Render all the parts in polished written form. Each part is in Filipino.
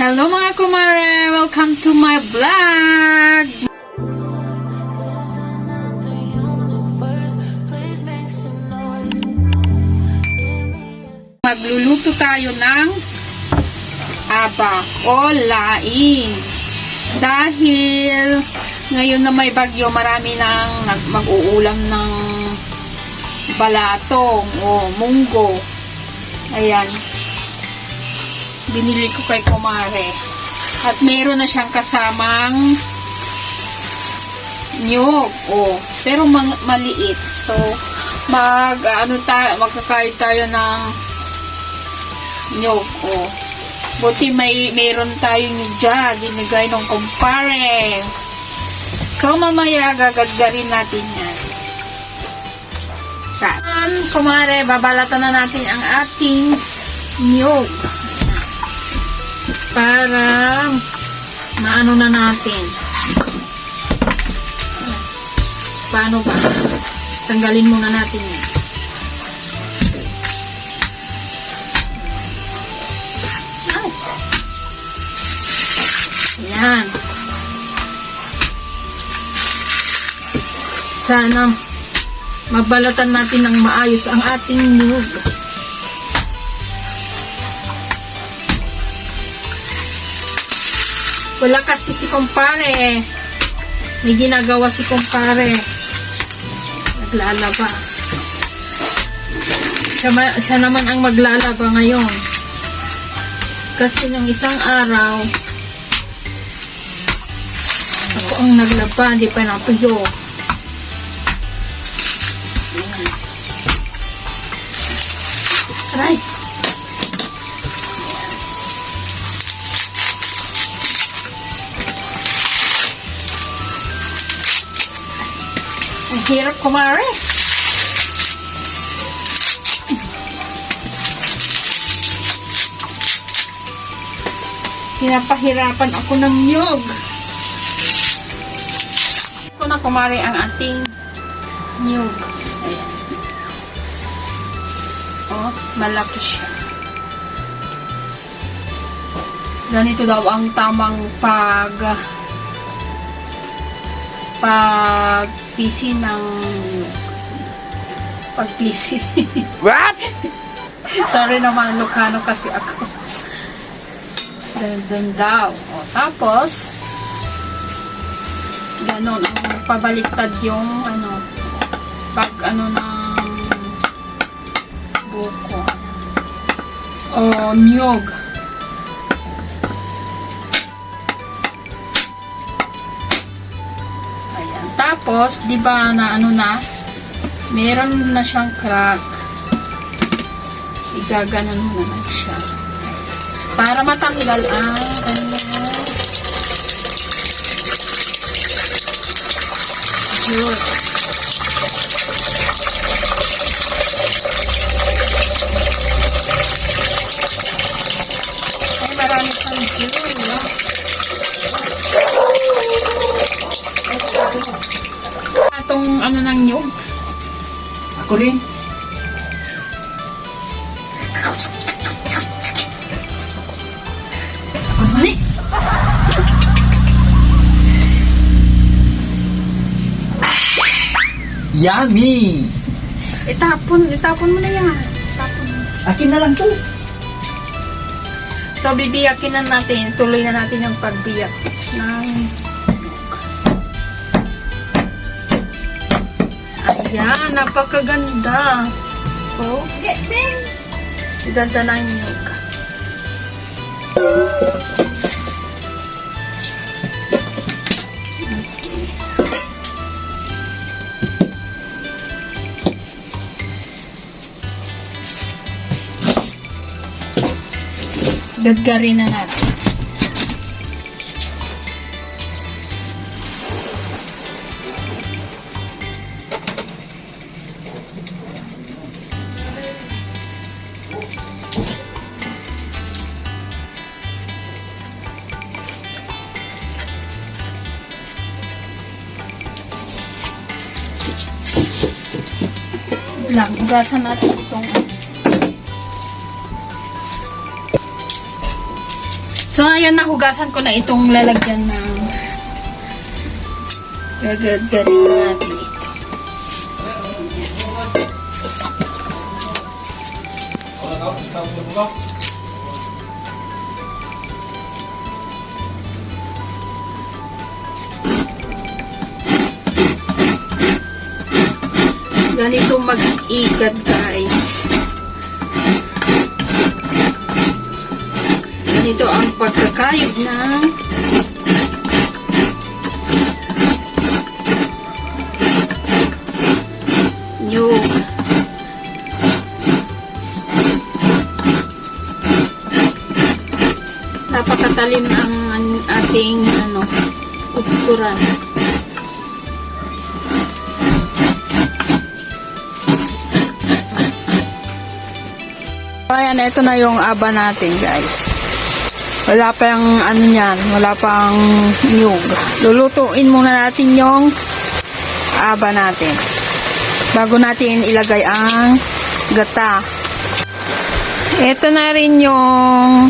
Hello mga kumare! Welcome to my vlog! Magluluto tayo ng aba o laing. Dahil ngayon na may bagyo, marami nang mag-uulam ng balatong o munggo. Ayan. Binili ko kay kumare. At meron na siyang kasamang niyog. Oh, pero maliit. So, magkakain tayo ng niyog. Oh. Buti meron tayong niyog dyan. Dinigay ng kumpare. So, mamaya gagagarin natin yan. Kumare, babalatan na natin ang ating niyog. Para maano na natin. Paano ba? Tanggalin muna natin yan. Ayan. Sana mabalatan natin ng maayos ang ating niyog. Wala kasi si kumpare. May ginagawa si kumpare. Naglalaba. Siya naman ang maglalaba ngayon. Kasi ng isang araw, ako ang naglaba, hindi pa natuyo. Aray! Ang hirap kumare. Pinapahirapan ako ng niyog. Ito na kumare ang ating niyog. Ayan. Oh, malaki siya. Ganito daw ang tamang pagpisi ng pagpisi. What? Sorry naman, Lucano kasi ako. Ganun daw. O, tapos ganon ang pabaliktad yung pag ng buko o niyog. Tapos, di ba na meron na siyang crack. Igaganon mo naman siya. Para matanggal ang juice. Ay, marami siyang juice. Itong ng niyog. Ako rin. Ano? Yummy! Itapon mo na yan. Itapon mo. Akin na lang to. So, bibiyakin na natin. Tuloy na natin yung pagbiyak ng ayan, napakaganda. Oh, ganda na yung niyog. Gaggarin na natin. Lang, ugasan natin itong So, ayan, nahugasan ko na itong lalagyan ng gagad-garin natin ito. Ganito mag-ikad, guys. Ganito ang pagkakayod ng nyug. Napakatalim ang ating ukuran. Ayan, ito na yung aba natin, guys. Wala pang niyan, wala pang nyug. Lulutuin muna natin yung aba natin bago natin ilagay ang gata. Ito na rin yung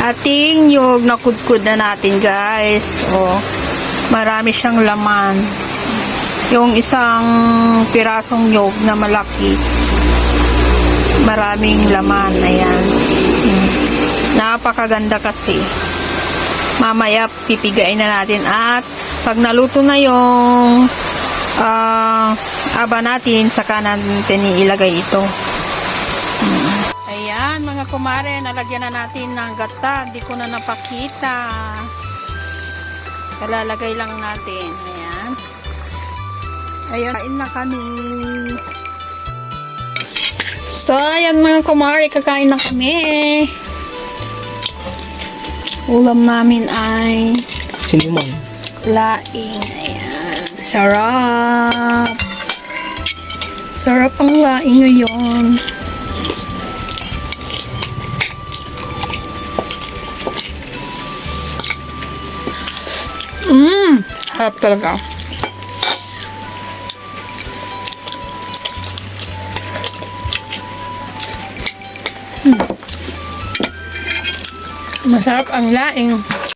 ating nyug na kudkud na natin, guys. O, marami siyang laman. Yung isang pirasong nyug na malaki, maraming laman. Ayan. Napakaganda kasi. Mamaya pipigain na natin at pag naluto na yung aba natin, saka natin ilagay ito. Ayan, mga kumare, nalagyan na natin ng gata. Hindi ko na napakita. Kalalagay lang natin. Ayan. Ayan, kain na kami. So, ayan mga kumare, kakain na kami. Ulam namin ay Sinuman. laing. Ayan. Sarap. Sarap ang laing ngayon. Harap talaga. Masarap ang laing.